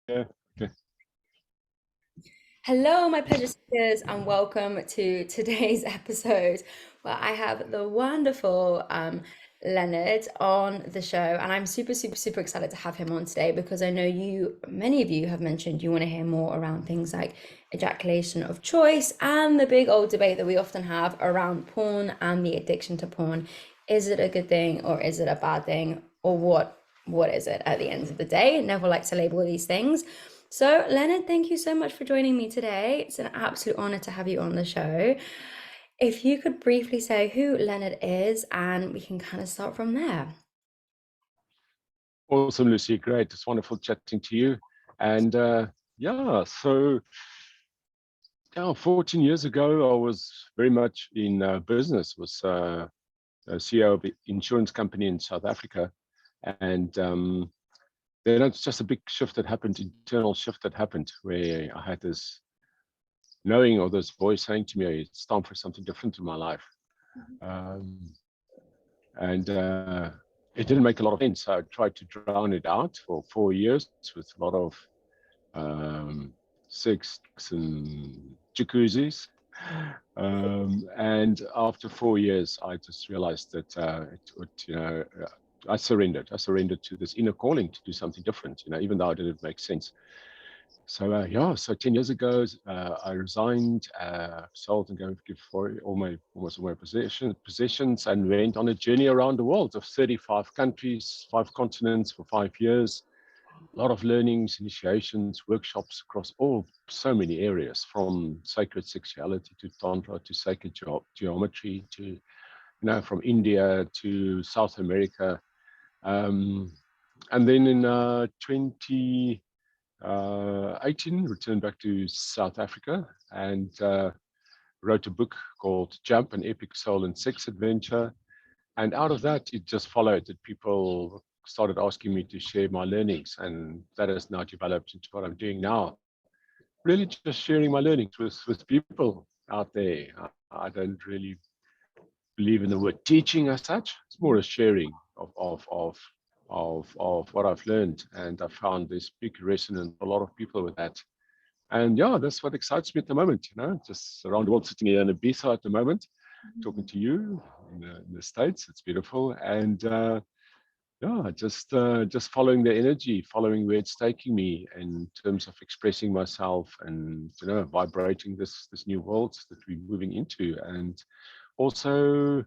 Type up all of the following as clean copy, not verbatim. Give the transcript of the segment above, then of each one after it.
Yeah. Okay. Hello, my pleasure seekers, and welcome to today's episode where I have the wonderful Leonard on the show. And I'm super, super, super excited to have him on today because I know many of you have mentioned you want to hear more around things like ejaculation of choice and the big old debate that we often have around porn and the addiction to porn. Is it a good thing or is it a bad thing? Or what is it at the end of the day? Never like to label these things. So, Leonard, thank you so much for joining me today. It's an absolute honor to have you on the show. If you could briefly say who Leonard is, and we can kind of start from there. Awesome, Lucy. Great. It's wonderful chatting to you. And yeah, so 14 years ago, I was very much in business, was a CEO of an insurance company in South Africa. And then it's just a big shift that happened, internal shift that happened, where I had this knowing or this voice saying to me, it's time for something different in my life. Um, and it didn't make a lot of sense. So I tried to drown it out for 4 years with a lot of sex and jacuzzis. And after 4 years, I just realized that it would, I surrendered. I surrendered to this inner calling to do something different, even though it didn't make sense. So so 10 years ago, I resigned, sold and gave for almost all my possessions, and went on a journey around the world of 35 countries, 5 continents for 5 years. A lot of learnings, initiations, workshops across so many areas, from sacred sexuality to tantra to sacred geometry to, from India to South America. And then in 2018, returned back to South Africa and wrote a book called Jump, an Epic Soul and Sex Adventure. And out of that, it just followed that people started asking me to share my learnings. And that has now developed into what I'm doing now. Really just sharing my learnings with people out there. I don't really believe in the word teaching as such. It's more a sharing of what I've learned. And I found this big resonance, a lot of people with that. And yeah, that's what excites me at the moment, just around the world, sitting here in Ibiza at the moment, talking to you in the States. It's beautiful. And yeah, just following the energy, following where it's taking me in terms of expressing myself and, vibrating this new world that we're moving into. And also,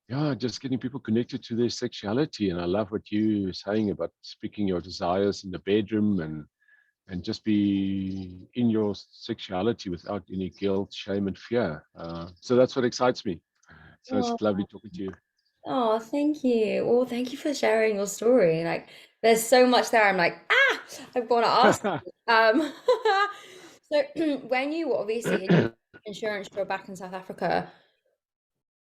yeah, just getting people connected to their sexuality. And I love what you were saying about speaking your desires in the bedroom and just be in your sexuality without any guilt, shame, and fear. So that's what excites me. So it's Oh, lovely talking to you. oh, thank you. Well, thank you for sharing your story. Like, there's so much there. I'm like, I want to ask. Um, so when you were obviously in your insurance job back in South Africa,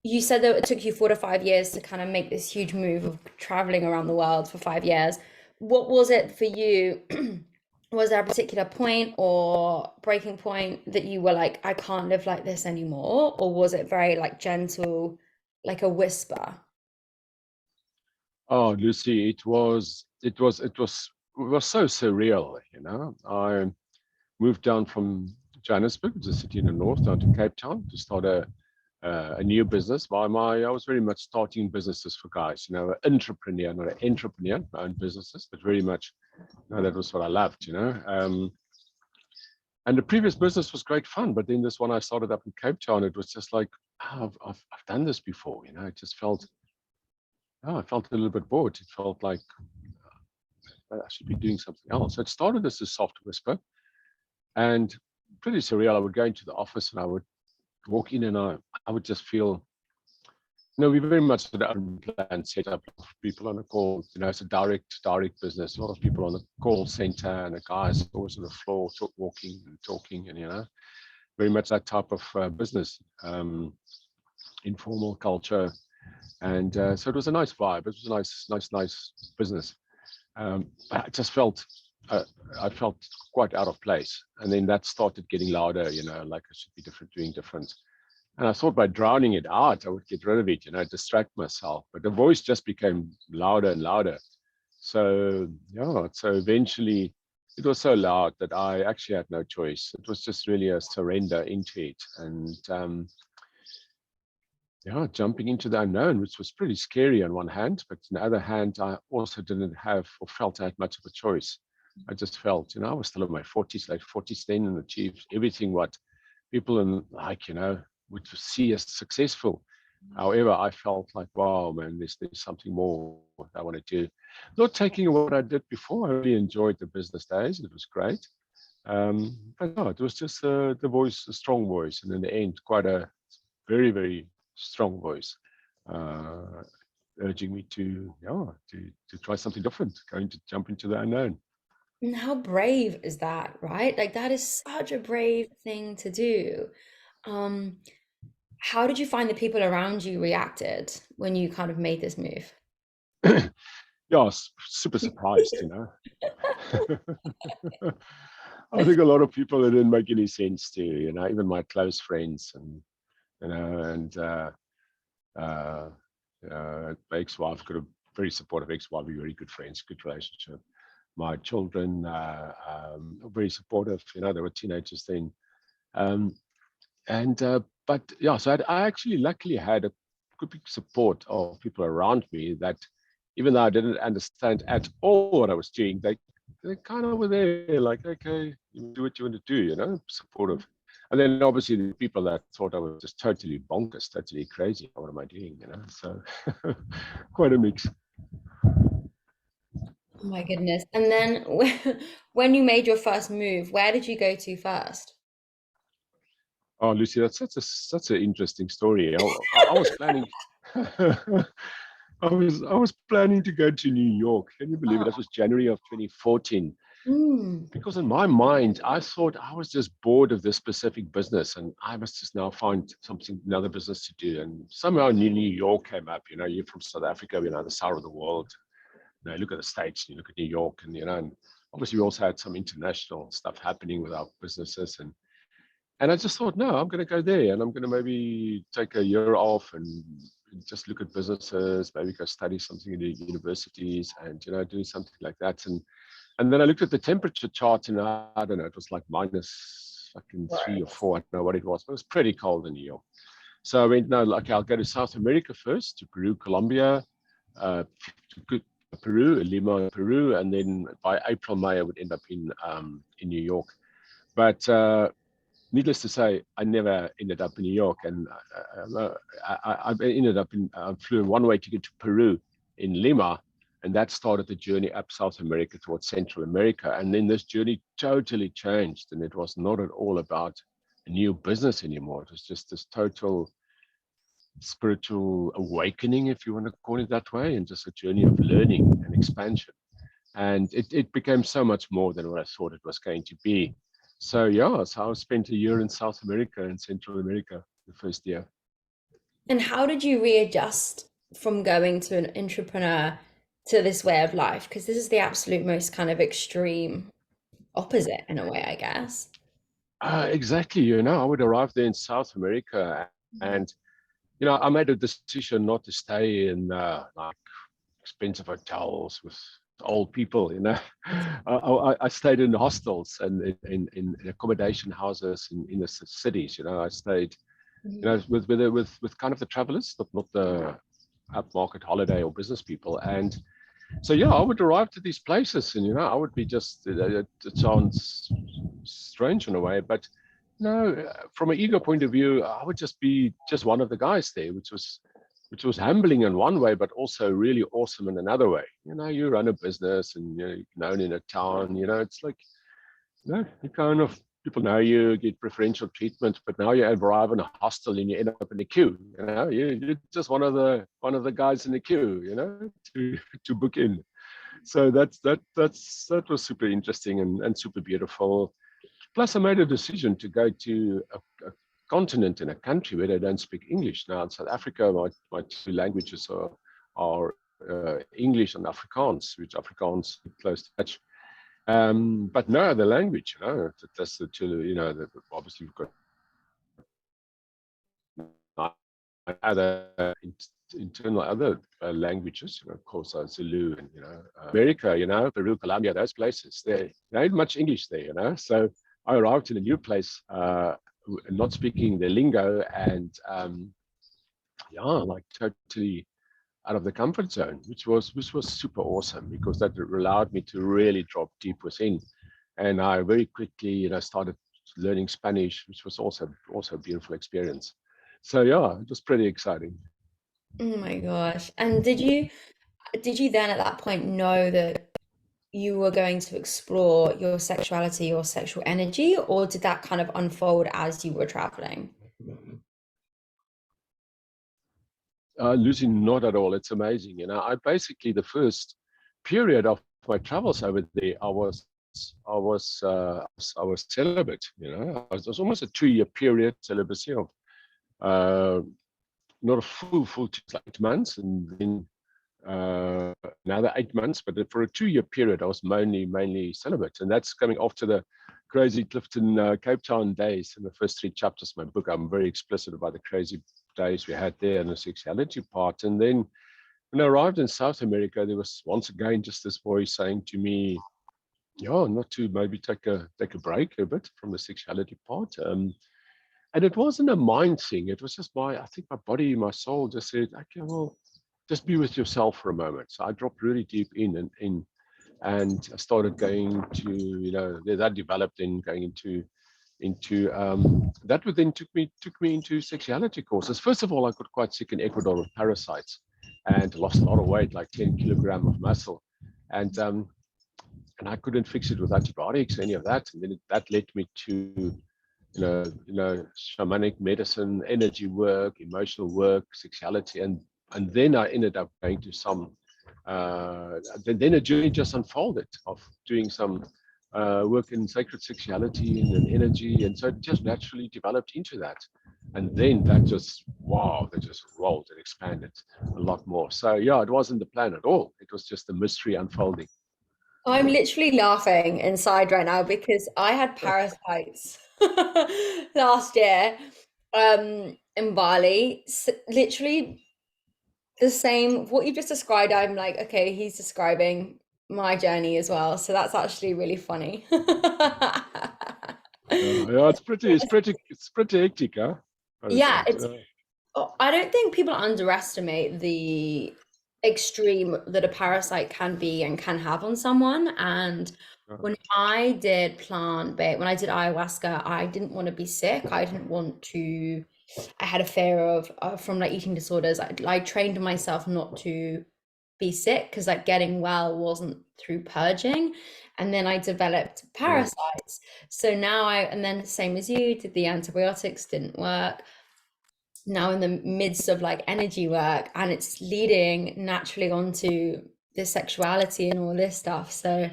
you said that it took you 4 to 5 years to kind of make this huge move of traveling around the world for 5 years. What was it for you? Was there a particular point or breaking point that you were like, I can't live like this anymore? Or was it very like gentle, like a whisper? Oh, Lucy, it was so surreal. I moved down from Johannesburg, which is a city in the north, down to Cape Town to start a new business. I was very much starting businesses for guys, an entrepreneur, not an entrepreneur, my own businesses, but very much, that was what I loved. And the previous business was great fun, but then this one I started up in Cape Town, it was just like, I've done this before. It just felt, I felt a little bit bored. It felt like I should be doing something else. So it started as a soft whisper and pretty surreal. I would go into the office and I would walk in and I would just feel, we very much had our own plan set up of people on a call. It's a direct business. A lot of people on the call center and the guys always on the floor walking and talking and, very much that type of business, informal culture. And so it was a nice vibe. It was a nice business. I just felt, I felt quite out of place. And then that started getting louder, like I should be doing different. And I thought by drowning it out, I would get rid of it, distract myself. But the voice just became louder and louder. So, yeah, so eventually it was so loud that I actually had no choice. It was just really a surrender into it. And yeah, jumping into the unknown, which was pretty scary on one hand, but on the other hand, I also didn't have or felt I had much of a choice. I just felt, I was still in my 40s, late 40s then, and achieved everything what people in, like, would see as successful. However, I felt like, wow, man, there's something more I want to do. Not taking what I did before. I really enjoyed the business days. It was great. But no, it was just the voice, a strong voice, and in the end, quite a very, very strong voice, uh, urging me to, to try something different, going to jump into the unknown. And how brave is that, right? Like that is such a brave thing to do. Um, how did you find the people around you reacted when you kind of made this move? Yeah, super surprised. I think a lot of people, it didn't make any sense to, even my close friends and, and my ex-wife, got a very supportive ex-wife, we were very good friends, good relationship. My children very supportive. They were teenagers then. Um, and but yeah, so I actually luckily had a good big support of people around me that, even though I didn't understand at all what I was doing, they kind of were there, like, okay, you do what you want to do, supportive. And then obviously the people that thought I was just totally bonkers, totally crazy. What am I doing? So quite a mix. Oh my goodness. And then when you made your first move, where did you go to first? Oh, Lucy, that's such an interesting story. I was planning. I was planning to go to New York. Can you believe it? That Oh, was January of 2014. mm, Because in my mind, I thought I was just bored of this specific business, and I must just now find another business to do. And somehow New York came up. You're from South Africa, the south of the world. You look at the States, and you look at New York, and obviously we also had some international stuff happening with our businesses. And I just thought, no, I'm going to go there, and I'm going to maybe take a year off and just look at businesses, maybe go study something in the universities, and do something like that. And then I looked at the temperature chart, and I don't know, it was like minus fucking 3 or 4. I don't know what it was, but it was pretty cold in New York. So I went, no, okay, I'll go to South America first, to Peru, Colombia, uh, to Peru, Lima, Peru, and then by April, May, I would end up in New York. But needless to say, I never ended up in New York, and I ended up I flew one way ticket to Peru in Lima, and that started the journey up South America towards Central America. And then this journey totally changed, and it was not at all about a new business anymore. It was just this total spiritual awakening, if you want to call it that way, and just a journey of learning and expansion. And it became so much more than what I thought it was going to be. So yeah, so I spent a year in South America and Central America the first year. and how did you readjust from going to an entrepreneur to this way of life? Because this is the absolute most kind of extreme opposite in a way, I guess. Exactly. I would arrive there in South America, and I made a decision not to stay in like expensive hotels with old people. I stayed in hostels and in accommodation houses in the cities. I stayed, Mhm. with kind of the travelers, not the upmarket holiday or business people. And so yeah, I would arrive to these places, and I would be just. It sounds strange in a way, but no, from an ego point of view, I would just be just one of the guys there, which was humbling in one way, but also really awesome in another way. You run a business, and you're known in a town. It's like, you kind of, people know you, get preferential treatment, but now you arrive in a hostel and you end up in the queue. You're just one of the guys in the queue. To book in. So that was super interesting and super beautiful. Plus, I made a decision to go to a continent in a country where they don't speak English. Now, in South Africa, my two languages are English and Afrikaans, which Afrikaans close to Dutch. But no, the language, that's the two, obviously we've got other internal other languages, of course, Zulu and, America, Peru, Colombia, those places, there ain't much English there, So I arrived in a new place, not speaking the lingo, and like totally out of the comfort zone, which was super awesome, because that allowed me to really drop deep within. And I very quickly, started learning Spanish, which was also a beautiful experience. So yeah, it was pretty exciting. Oh my gosh. And did you then at that point know that you were going to explore your sexuality or sexual energy, or did that kind of unfold as you were traveling? Lucy, not at all. It's amazing. I basically, the first period of my travels over there, I was celibate. It was almost a 2-year period celibacy of uh, not a full 8 months, and then uh, another 8 months. But for a 2-year period, I was mainly celibate, and that's coming after the crazy Clifton, Cape Town days. In the first 3 chapters of my book, I'm very explicit about the crazy days we had there and the sexuality part. And then when I arrived in South America, there was once again just this voice saying to me, "Yeah, not to maybe take a break a bit from the sexuality part." And it wasn't a mind thing. It was just I think my body, my soul just said, "Okay, well, just be with yourself for a moment." So I dropped really deep in, and I started going to, that developed in going into that would then took me into sexuality courses. First of all, I got quite sick in Ecuador with parasites, and lost a lot of weight, like 10 kilogram of muscle, and I couldn't fix it with antibiotics, any of that. And then that led me to shamanic medicine, energy work, emotional work, sexuality, and then I ended up going to some. Then a journey just unfolded of doing some work in sacred sexuality and energy, and so it just naturally developed into that. And then that just rolled and expanded a lot more. So yeah, it wasn't the plan at all. It was just a mystery unfolding. I'm literally laughing inside right now because I had parasites last year in Bali. Literally the same, what you just described. I'm like, okay, he's describing my journey as well. So that's actually really funny. Yeah, it's pretty hectic, huh? Yeah, Parasite. it's I don't think people underestimate the extreme that a parasite can be and can have on someone. And Yeah. when I did plant-based, when I did ayahuasca, I didn't want to be sick. I didn't want to. I had a fear of from like eating disorders. I trained myself not to be sick because like getting well wasn't through purging. And then I developed Mm, parasites. So now and then same as you, did the antibiotics, didn't work. Now in the midst of like energy work, and it's leading naturally onto the sexuality and all this stuff. So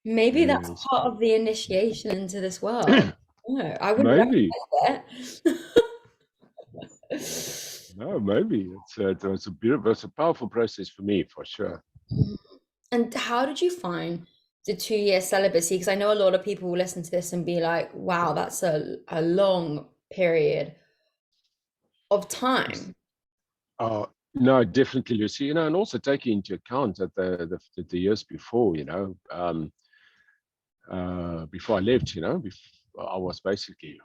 maybe that's yes. part of the initiation into this world. No, I wouldn't Maybe. recommend No, maybe. It's a powerful process for me, for sure. it. And how did you find the 2-year celibacy? Because I know a lot of people will listen to this and be like, wow, that's a long period of Yes. time. No, definitely, Lucy. And also taking into account that the years before, before I left, I was basically,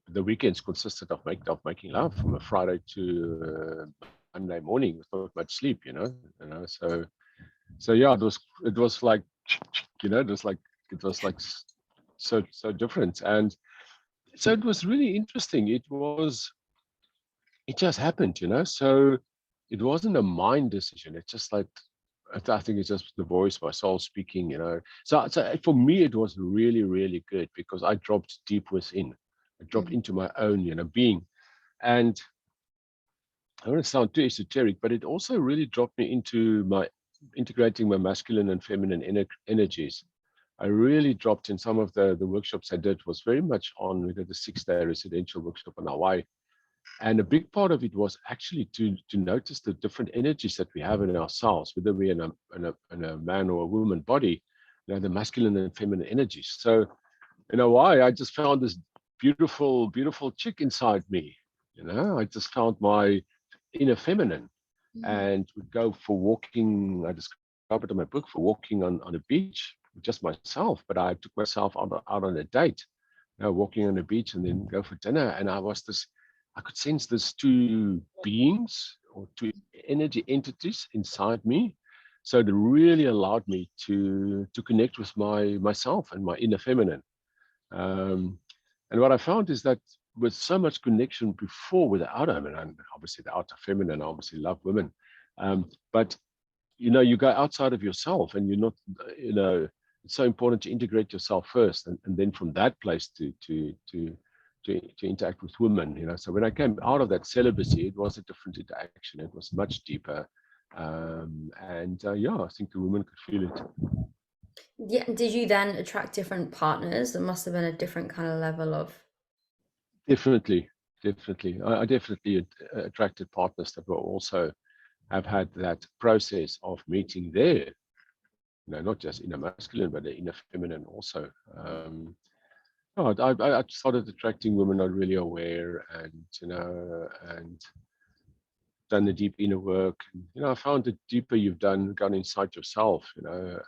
the weekends consisted of making love from a Friday to Monday morning without much sleep. So yeah, it was like, it was like so different, and so it was really interesting. It just happened. So it wasn't a mind decision. It's just like, I think it's just the voice, my soul speaking. So for me, it was really, really good because I dropped deep within. I dropped Mhm. into my own, being. And I don't want to sound too esoteric, but it also really dropped me into my integrating my masculine and feminine energies. I really dropped in some of the workshops I did was very much on. We did a 6-day residential workshop in Hawaii. And a big part of it was actually to notice the different energies that we have in ourselves, whether we're in a man or a woman body, the masculine and feminine energies. So in Hawaii, I just found this beautiful, beautiful chick inside me. I just found my inner feminine. and would go for walking. I described it in my book, for walking on a beach with just myself, but I took myself out on a date, walking on a beach, and then go for dinner. And I could sense this two beings or two energy entities inside me. So it really allowed me to connect with myself and my inner feminine. Um, and what I found is that with so much connection before with the outer, I mean, and obviously the outer feminine, I obviously love women, but you go outside of yourself, and you're not, it's so important to integrate yourself first, and then from that place to interact with women. So when I came out of that celibacy, it was a different interaction. It was much deeper, and yeah, I think the women could feel it. Yeah, did you then attract different partners? There must have been a different kind of level of. Definitely, definitely. I definitely attracted partners that were also have had that process of meeting there, not just inner masculine, but the inner feminine also. I started attracting women not really aware, and done the deep inner work. I found the deeper you've gone inside yourself,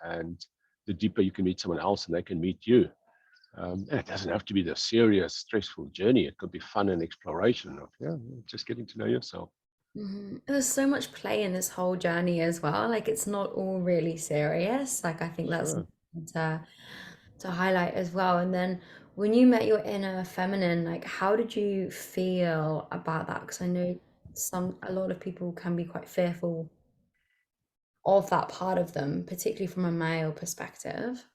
and the deeper you can meet someone else and they can meet you. And it doesn't have to be the serious, stressful journey. It could be fun and exploration of, just getting to know yourself. There's so much play in this whole journey as well. Like it's not all really serious. Like I think that's Sure. important to highlight as well. And then when you met your inner feminine, like how did you feel about that? Because I know a lot of people can be quite fearful of that part of them, particularly from a male perspective.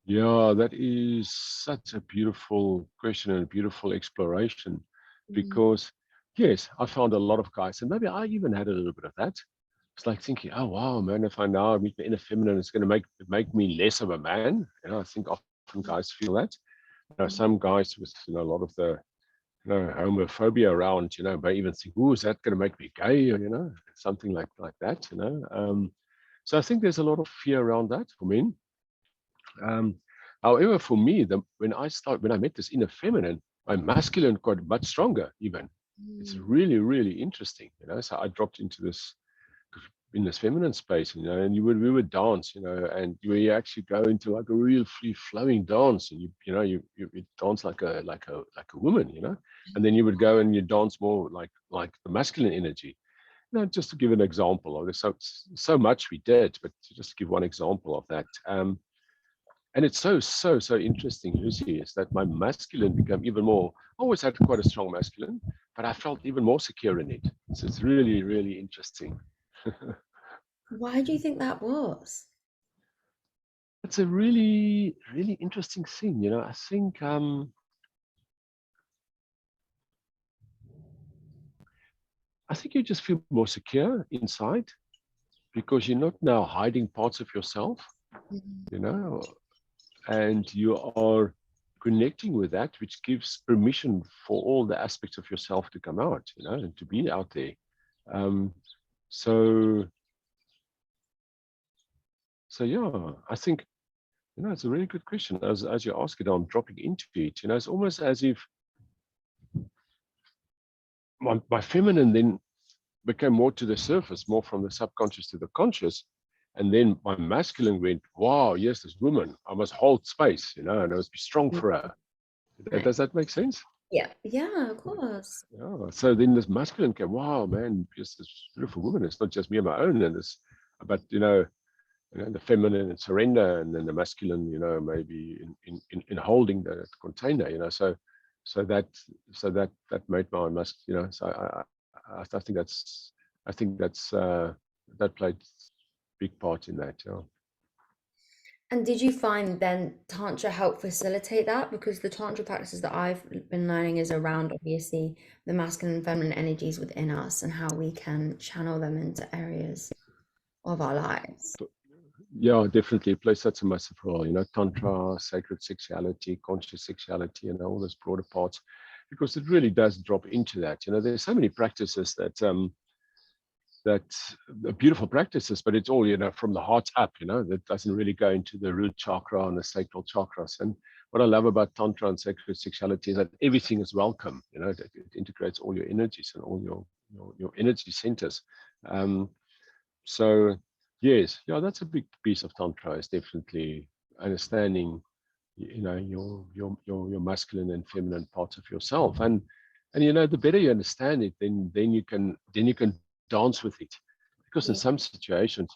Yeah, that is such a beautiful question and a beautiful exploration, Mm. because yes, I found a lot of guys, and maybe I even had a little bit of that. It's like thinking, oh wow, man, if I now meet the inner feminine, it's going to make me less of a man. I think often guys feel that. Some guys with a lot of the homophobia around, may even think, oh, is that going to make me gay, or something like that. So I think there's a lot of fear around that for men. Um, However, for me, when I met this inner feminine, my masculine got much stronger. Even it's Mm. really, really interesting. So I dropped into this in this feminine space, and we would dance, and you actually go into like a real free flowing dance, and you dance like a woman, and then you would go and you dance more like the masculine energy. Just to give an example of this, so much we did, but to just give one example of that. And it's so interesting, Lucy, is that my masculine became even more. I always had quite a strong masculine, but I felt even more secure in it. So it's really, really interesting. Why do you think that was? It's a really, really interesting thing. I think you just feel more secure inside because you're not now hiding parts of yourself, Mhm. you know, and you are connecting with that, which gives permission for all the aspects of yourself to come out, and to be out there. Um, so, so yeah, I think, it's a really good question. As you ask it, I'm dropping into it. It's almost as if my feminine then became more to the surface, more from the subconscious to the conscious. And then my masculine went, wow, yes, this woman, I must hold space, and I must be strong for her. Right. Does that make sense? Yeah, yeah, of course. Yeah. So then this masculine came, wow, man, just this beautiful woman. It's not just me on my own, and this, but the feminine and surrender, and then the masculine, maybe in holding the container, so that that made my So I think that played big part in that. Yeah. And did you find then Tantra help facilitate that? Because the Tantra practices that I've been learning is around obviously the masculine and feminine energies within us and how we can channel them into areas of our lives. Yeah, definitely. It plays such a massive role, tantra, sacred sexuality, conscious sexuality, and all those broader parts, because it really does drop into that. There's so many practices that are beautiful practices, but it's all, from the heart up, that doesn't really go into the root chakra and the sacral chakras. And what I love about tantra and sacred sexuality is that everything is welcome, it integrates all your energies and all your energy centers. Um, so yes, yeah, that's a big piece of tantra, is definitely understanding, your masculine and feminine parts of yourself, and the better you understand it, then you can dance with it, because in Yeah. some situations,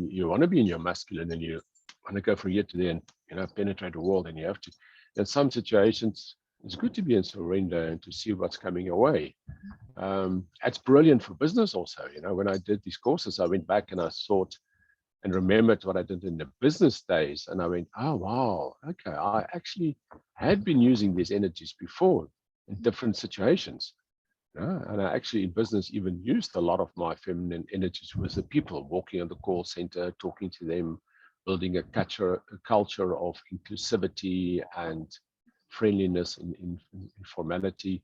you want to be in your masculine and you want to go from here to there and penetrate the world, and you have to. In some situations, it's good to be in surrender and to see what's coming your way. It's brilliant for business also. When I did these courses, I went back and I thought and remembered what I did in the business days. And I went, oh, wow, okay, I actually had been using these energies before in different situations. And I actually in business even used a lot of my feminine energies with the people, walking on the call center, talking to them, building a culture of inclusivity and friendliness in formality.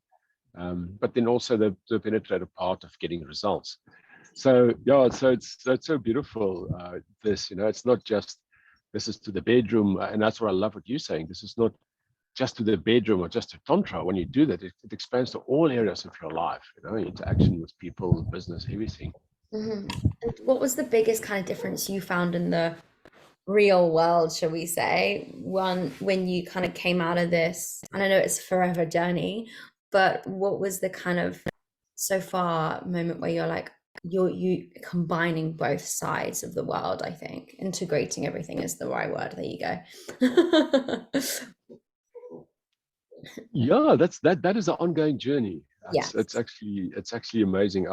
But then also the penetrative part of getting results. So yeah, so it's so beautiful. This, it's not just this is to the bedroom, and that's what I love what you're saying. This is not just to the bedroom or just to tantra. When you do that, it expands to all areas of your life. Interaction with people, business, everything. And what was the biggest kind of difference you found in the real world, shall we say, one when you kind of came out of this? And I know it's a forever journey, but what was the kind of so far moment where you're like you combining both sides of the world? I think integrating everything is the right word. There you go. Yeah, that is an ongoing journey. It's Yes. actually amazing.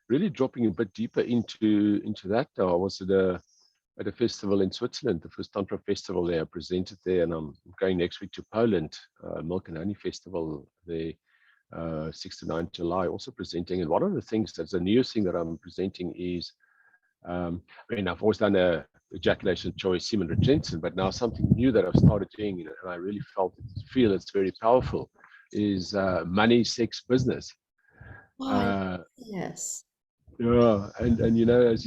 Really dropping a bit deeper into that. I was at a festival in Switzerland, the first Tantra festival there. I presented there, and I'm going next week to Poland, Milk and Honey Festival there, 6 to 9 July, also presenting. And one of the things that's a new thing that I'm presenting is, I've always done a ejaculation choice semen retention, but now something new that I've started doing, and I really feel it's very powerful, is money, sex, business. Oh, I love Uh, this. yeah, and as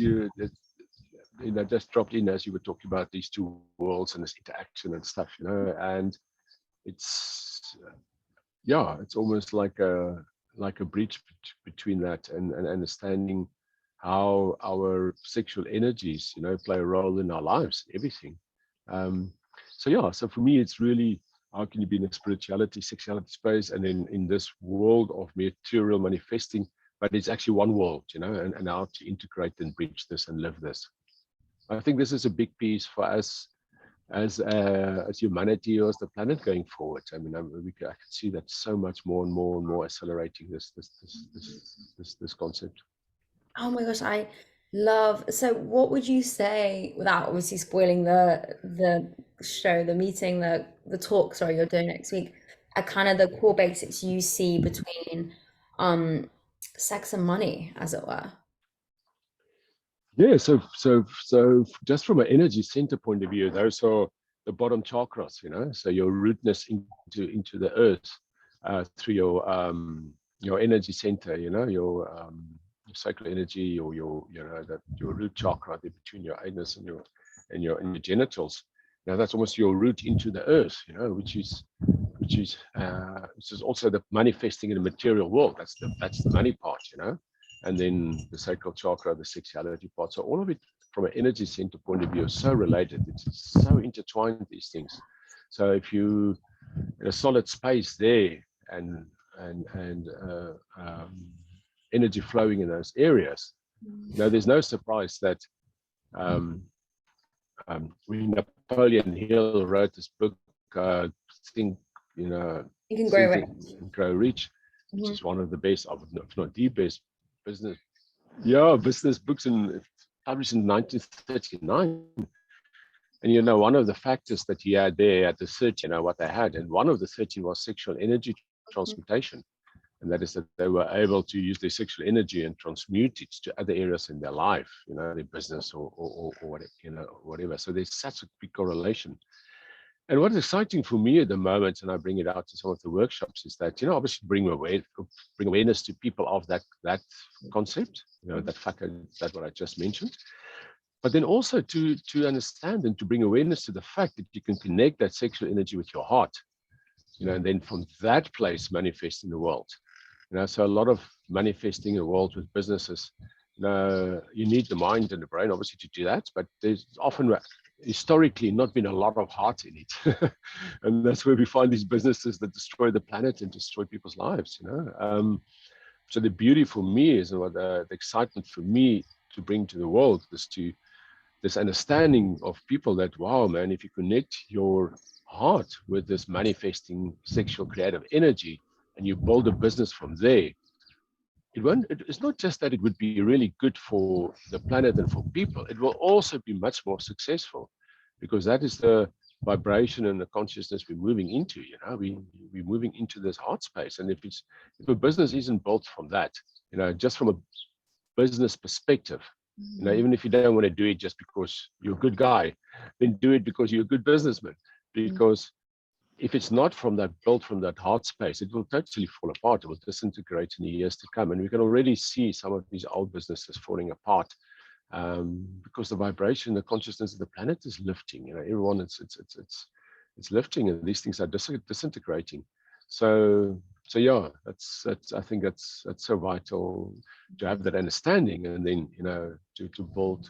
just dropped in as you were talking about these two worlds and this interaction and stuff, and it's it's almost like a bridge between that and understanding how our sexual energies, play a role in our lives, everything. Um, so for me, it's really how can you be in a spirituality, sexuality space, and then in this world of material manifesting, but it's actually one world, and how to integrate and bridge this and live this. I think this is a big piece for us as humanity or as the planet going forward. I mean, I can see that so much more and more and more accelerating this concept. Oh my gosh, I love. So, what would you say, without obviously spoiling the show, the meeting, the talk, sorry, you're doing next week, are kind of the core basics you see between um sex and money, as it were? Yeah, so just from an energy center point of view, those are the bottom chakras, so your rootness into the earth, through your energy center, your sacral energy, or your root chakra there between your anus and your genitals. Now that's almost your root into the earth, which is also the manifesting in the material world. That's the money part, and then the sacral chakra, the sexuality part. So all of it from an energy center point of view is so related. It's so intertwined, these things. So if you in a solid space there and energy flowing in those areas, there's no surprise that um, when Napoleon Hill wrote this book, Think, You can grow Think rich. and Grow Rich, which Mhm. is one of the best, if not the best, business business books published in 1939. And one of the factors that he had there at the 13, what they had, and one of the 13 was sexual energy transmutation. And that is that they were able to use their sexual energy and transmute it to other areas in their life, their business or whatever. So there's such a big correlation. And what is exciting for me at the moment, and I bring it out to some of the workshops, is that obviously bring awareness to people of that concept, that what I just mentioned, but then also to understand and to bring awareness to the fact that you can connect that sexual energy with your heart, and then from that place manifest in the world. So a lot of manifesting in the world with businesses You need the mind and the brain, obviously, to do that, but there's often historically not been a lot of heart in it. And that's where we find these businesses that destroy the planet and destroy people's lives, So the beauty for me is, what the excitement for me to bring to the world is to this understanding of people that, wow, man, if you connect your heart with this manifesting sexual creative energy and you build a business from there, it's not just that it would be really good for the planet and for people, it will also be much more successful, because that is the vibration and the consciousness we're moving into. We're moving into this heart space. And if a business isn't built from that, just from a business perspective, even if you don't want to do it just because you're a good guy, then do it because you're a good businessman. Because if it's not built from that heart space, it will totally fall apart. It will disintegrate in the years to come. And we can already see some of these old businesses falling apart, because the vibration, the consciousness of the planet is lifting. Everyone, it's lifting, and these things are disintegrating. So yeah, that's I think that's so vital to have that understanding, and then to build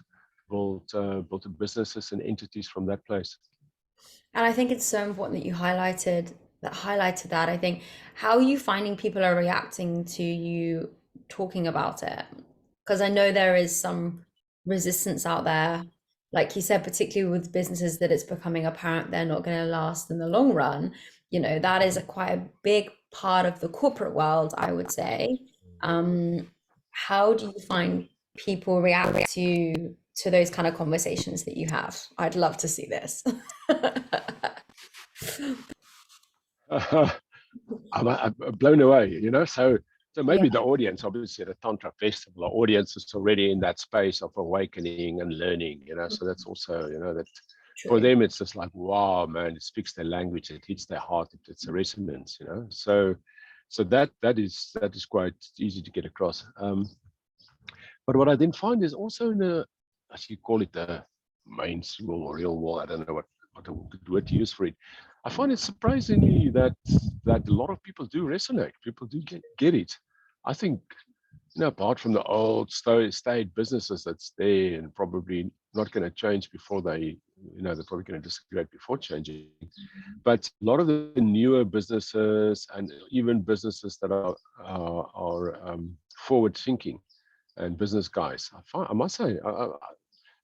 businesses and entities from that place. And I think it's so important that you highlighted that. I think, how are you finding people are reacting to you talking about it? Because I know there is some resistance out there, like you said, particularly with businesses that it's becoming apparent they're not going to last in the long run. That is quite a big part of the corporate world, I would say. How do you find people react to those kind of conversations that you have? I'd love to see this. I'm blown away, So Yeah, maybe the audience, obviously, the Tantra Festival, the audience is already in that space of awakening and learning, So that's also, that for true. them, it's just like, wow, man, it speaks their language, it hits their heart, it's a resonance, So that is quite easy to get across. But what I then find is also as you call it, the mainstream or real world, I don't know what a good word to use for it. I find it surprisingly that a lot of people do resonate. People do get it. I think, apart from the old stayed businesses that's there and probably not going to change before they're probably going to disintegrate before changing. But a lot of the newer businesses and even businesses that are forward thinking and business guys, I must say,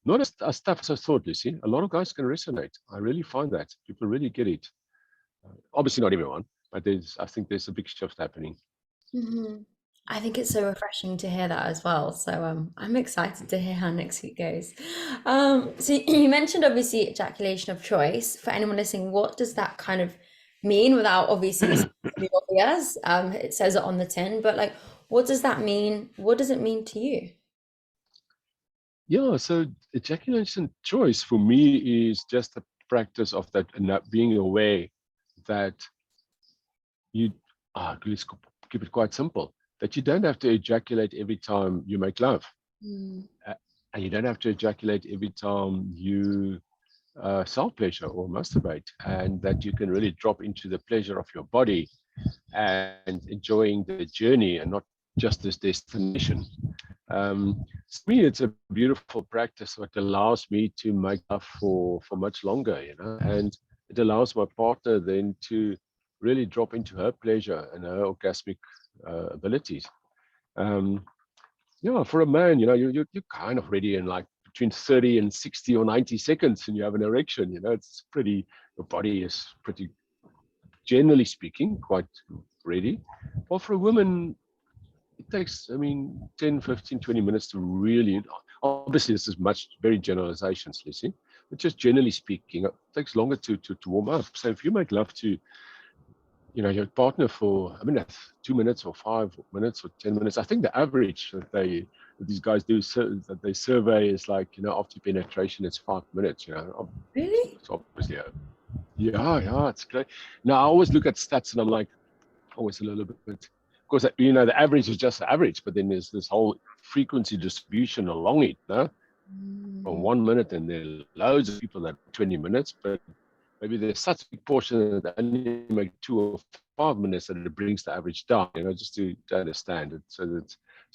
not as tough as I thought, Lucy. A lot of guys can resonate. I really find that people really get it. Obviously, not everyone, but I think there's a big shift happening. Hmm. I think it's so refreshing to hear that as well. So I'm excited to hear how next week goes. So you mentioned obviously ejaculation of choice. For anyone listening, what does that kind of mean without obviously saying the obvious? It says it on the tin, but like, what does that mean? What does it mean to you? Yeah, so ejaculation choice for me is just a practice of that, and being aware that you, let's keep it quite simple, that you don't have to ejaculate every time you make love. Mm. And you don't have to ejaculate every time you self-pleasure or masturbate, and that you can really drop into the pleasure of your body and enjoying the journey and not just this destination. To me, it's a beautiful practice that allows me to make love for much longer, and it allows my partner then to really drop into her pleasure and her orgasmic abilities. Um, yeah, for a man, you're kind of ready in like between 30 and 60 or 90 seconds, and you have an erection. Your body is pretty, generally speaking, quite ready. Well, for a woman, it takes, 10, 15, 20 minutes to really, obviously this is very generalizations, Lucy, but just generally speaking, it takes longer to warm up. So if you make love to, your partner for, 2 minutes or 5 minutes or 10 minutes, I think the average that these guys do, that they survey is like, after penetration, it's 5 minutes, Really? So obviously, yeah, it's great. Now, I always look at stats and I'm like, always a little bit, of course, the average is just the average, but then there's this whole frequency distribution along it, from Mm. 1 minute, and there are loads of people that 20 minutes, but maybe there's such a big portion that only make 2 or 5 minutes that it brings the average down, just to understand it. So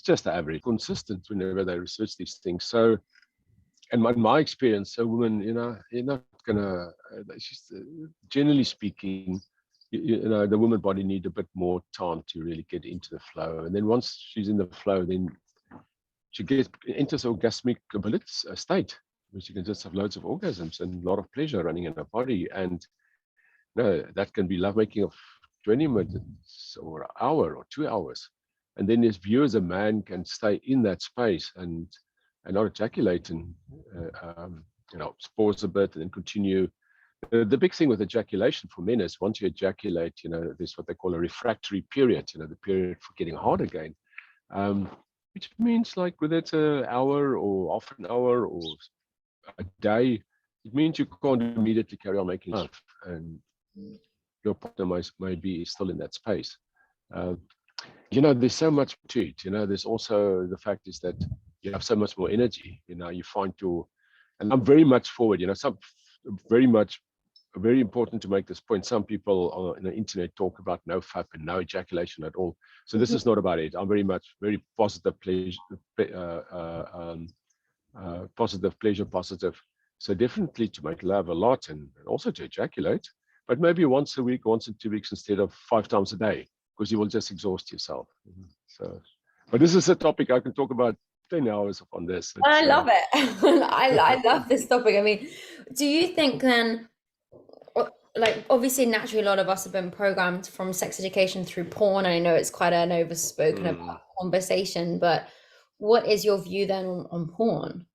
it's just the average, consistent whenever they research these things. So, and in my experience, a woman, you're not gonna, she's, generally speaking, the woman body need a bit more time to really get into the flow. And then once she's in the flow, then she gets into this orgasmic state, where she can just have loads of orgasms and a lot of pleasure running in her body. And that can be lovemaking of 20 minutes or an hour or 2 hours. And then as view as a man can stay in that space and not ejaculate and pause a bit and then continue. The big thing with ejaculation for men is once you ejaculate, there's what they call a refractory period, the period for getting hard again, which means like whether it's an hour or half an hour or a day, it means you can't immediately carry on making love, and your partner may be still in that space. There's so much to it. There's also the fact is that you have so much more energy. You find and I'm very much forward. Very important to make this point. Some people on the internet talk about no FAP and no ejaculation at all. So this is not about it. I'm very positive, positive. So definitely to make love a lot and also to ejaculate, but maybe once a week, once in 2 weeks instead of 5 times a day, because you will just exhaust yourself. So, but this is a topic I can talk about 10 hours on this. I love it. I love this topic. I mean, do you think then, like obviously naturally a lot of us have been programmed from sex education through porn, and I know it's quite an overspoken about conversation, but what is your view then on porn?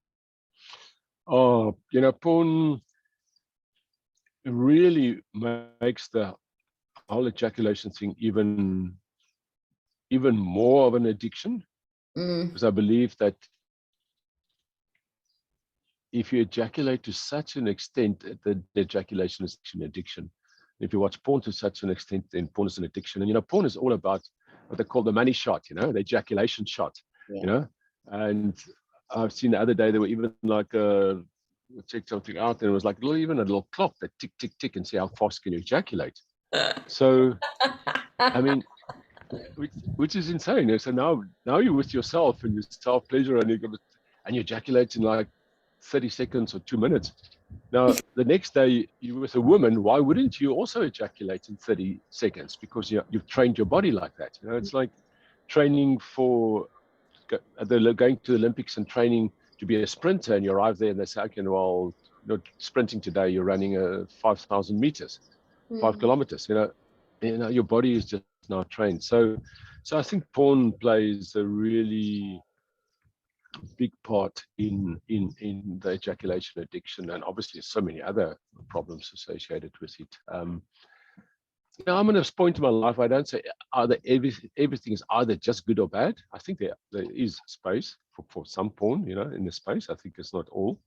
Oh, porn really makes the whole ejaculation thing even more of an addiction, because I believe that if you ejaculate to such an extent, the ejaculation is an addiction. If you watch porn to such an extent, then porn is an addiction. And porn is all about what they call the money shot, the ejaculation shot. And I've seen the other day there were even like check something out, and it was like even a little clock that tick tick tick and see how fast can you ejaculate. So I mean, which is insane. So now you're with yourself and your self pleasure, and you ejaculate in like 30 seconds or 2 minutes. Now the next day you're with a woman, why wouldn't you also ejaculate in 30 seconds? Because you've trained your body like that. It's like training for going to the Olympics and training to be a sprinter, and you arrive there and they say, okay, well, you're sprinting today, you're running 5,000 meters, 5 kilometers. Your body is just not trained. So I think porn plays a really big part in the ejaculation addiction, and obviously so many other problems associated with it. I'm in a point in my life, I don't say everything is either just good or bad. I think there is space for some porn, in the space. I think it's not all,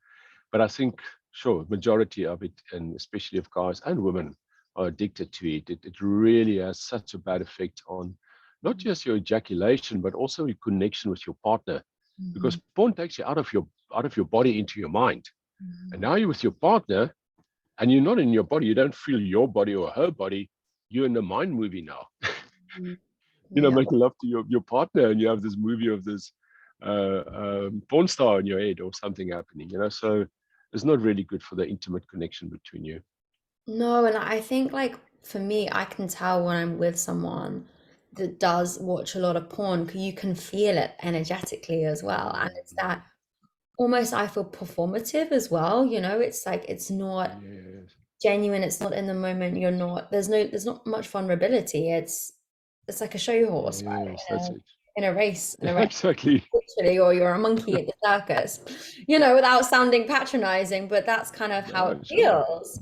but I think, sure, majority of it, and especially if guys and women are addicted to it, it really has such a bad effect on not just your ejaculation, but also your connection with your partner. Because porn takes you out of your body into your mind. And now you're with your partner and you're not in your body. You don't feel your body or her body. You're in a mind movie now. Making love to your partner, and you have this movie of this porn star in your head or something happening, so it's not really good for the intimate connection between you. No, and I think like for me, I can tell when I'm with someone that does watch a lot of porn, because you can feel it energetically as well. And it's that almost, I feel, performative as well. It's like it's not genuine, it's not in the moment, there's not much vulnerability. It's like a show horse, right? In a race. Exactly. Literally, or you're a monkey at the circus, without sounding patronizing, but that's kind of how it feels.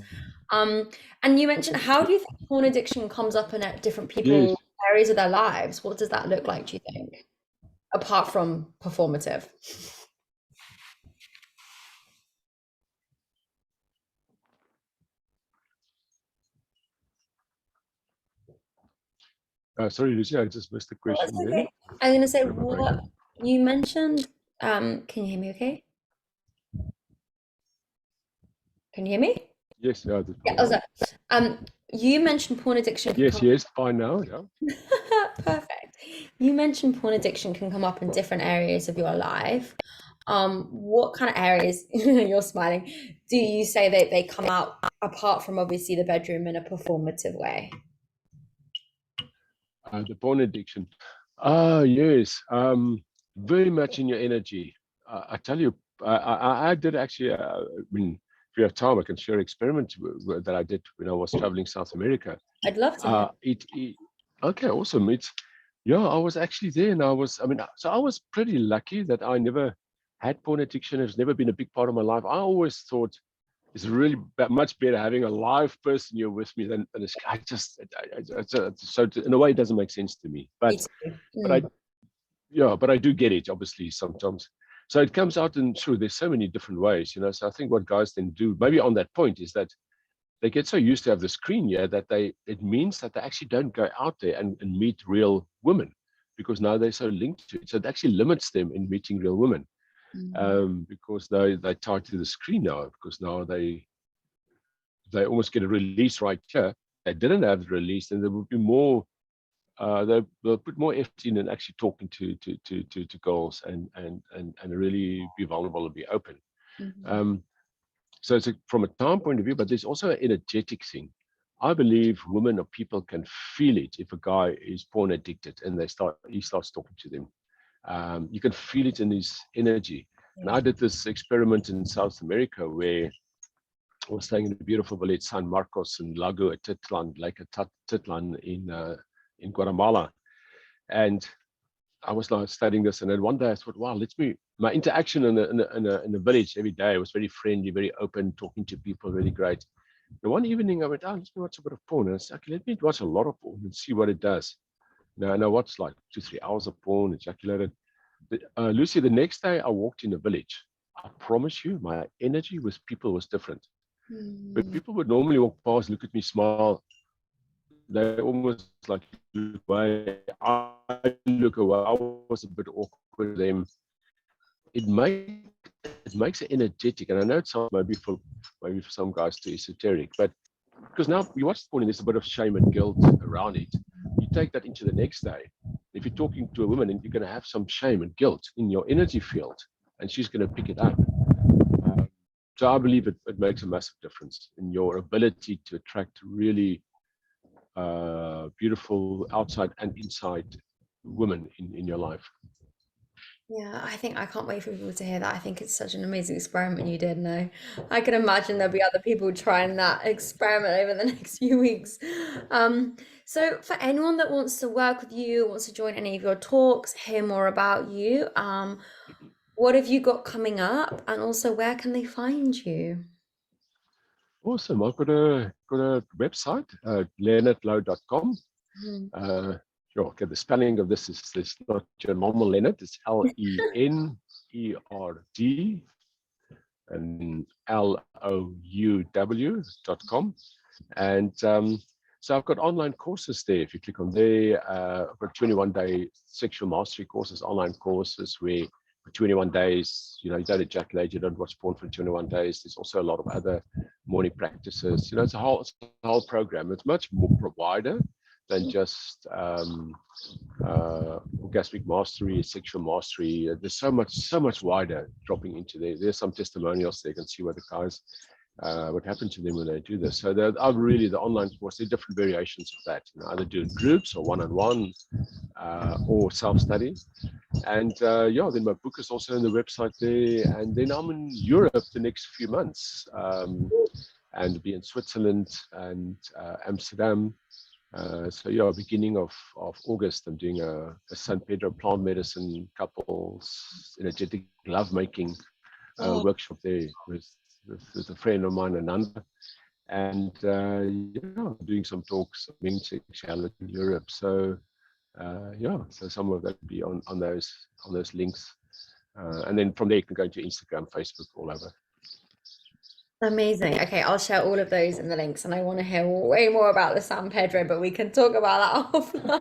And you mentioned, how do you think porn addiction comes up in different people areas of their lives? What does that look like, do you think, apart from performative? Sorry, Lucy, I just missed the question. Oh, okay. I'm going to say, what you mentioned, can you hear me okay? Can you hear me? Yes, you mentioned porn addiction. Yes, fine now, yeah. Perfect. You mentioned porn addiction can come up in different areas of your life. What kind of areas, you're smiling, do you say that they come out apart from obviously the bedroom in a performative way? The porn addiction. Ah, yes. Very much in your energy. I tell you, I did actually. I mean, if you have time, I can share an experiment that I did when I was traveling South America. I'd love to hear. Okay, awesome. Yeah, I was actually there, and I mean, so I was pretty lucky that I never had porn addiction. It's never been a big part of my life. I always thought it's really much better having a live person here with me than a I just so in a way it doesn't make sense to me. Me But too. but I yeah, but I do get it obviously sometimes. So it comes out in sure there's so many different ways, you know. So I think what guys then do maybe on that point is that they get so used to have the screen here that it means that they actually don't go out there and meet real women because now they're so linked to it. So it actually limits them in meeting real women Mm. because they tied to the screen now because now they almost get a release right here. They didn't have the release, and there would be more. They'll put more effort in actually talking to girls and really be vulnerable and be open. Mhm. Um, so it's from a time point of view, but there's also an energetic thing. I believe women or people can feel it if a guy is porn addicted and he starts talking to them. You can feel it in his energy. And Yeah. I did this experiment in South America where I was staying in a beautiful village, San Marcos and Lago Atitlan, Lake Atitlan in Guatemala. And I was like studying this, and then one day I thought, wow, my interaction in the village every day was very friendly, very open, talking to people, really great. And one evening I went, let me watch a bit of porn. And I said, okay, let me watch a lot of porn and see what it does. Now, and I watched like 2, 3 hours of porn, ejaculated. Lucy, the next day I walked in the village. I promise you, my energy with people was different. But Mm. people would normally walk past, look at me, smile. They almost like look away. I look away. I was a bit awkward with them. It makes it energetic, and I know it sounds maybe for some guys too esoteric, but because now you watch porn and there's a bit of shame and guilt around it, you take that into the next day. If you're talking to a woman and you're going to have some shame and guilt in your energy field, and she's going to pick it up. Um, so I believe it makes a massive difference in your ability to attract really beautiful outside and inside women in your life. Yeah, I think I can't wait for people to hear that. I think it's such an amazing experiment you did. No, I can imagine there'll be other people trying that experiment over the next few weeks. So for anyone that wants to work with you, wants to join any of your talks, hear more about you, what have you got coming up? And also, where can they find you? Awesome. I've got a website, lenardlouw.com. Mhm. Uh, sure, okay, the spelling of this is not your normal Leonard. It's Lenerd and LOUW.com. And so I've got online courses there. If you click on there, I've got 21-day sexual mastery courses, online courses where for 21 days, you don't ejaculate, you don't watch porn for 21 days. There's also a lot of other morning practices. It's a whole program. It's much more wider than just orgasmic mastery, sexual mastery. There's so much wider dropping into there. There's some testimonials there. You can see what the guys, what happened to them when they do this. So I'm really the online course. There are different variations of that. Either do in groups or one-on-one or self-study. And then my book is also on the website there. And then I'm in Europe the next few months and be in Switzerland and Amsterdam. Beginning of August, I'm doing a San Pedro plant medicine couples energetic lovemaking Oh, workshop there with a friend of mine, Ananda, and doing some talks on sexuality in Europe. So so some of that will be on those links, and then from there you can go into Instagram, Facebook, all over. amazing. Okay, I'll share all of those in the links, and I want to hear way more about the San Pedro, but we can talk about that offline.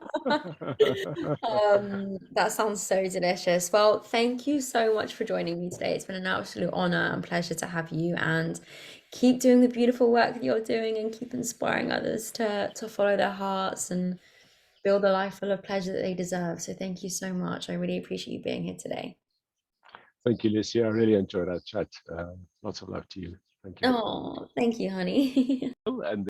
That sounds so delicious. Well, thank you so much for joining me today. It's been an absolute honor and pleasure to have you, and keep doing the beautiful work that you're doing and keep inspiring others to follow their hearts and build a life full of pleasure that they deserve. So thank you so much. I really appreciate you being here today. Thank you, Lucy. I really enjoyed our chat. Lots of love to you. Thank you. Oh, thank you, honey. And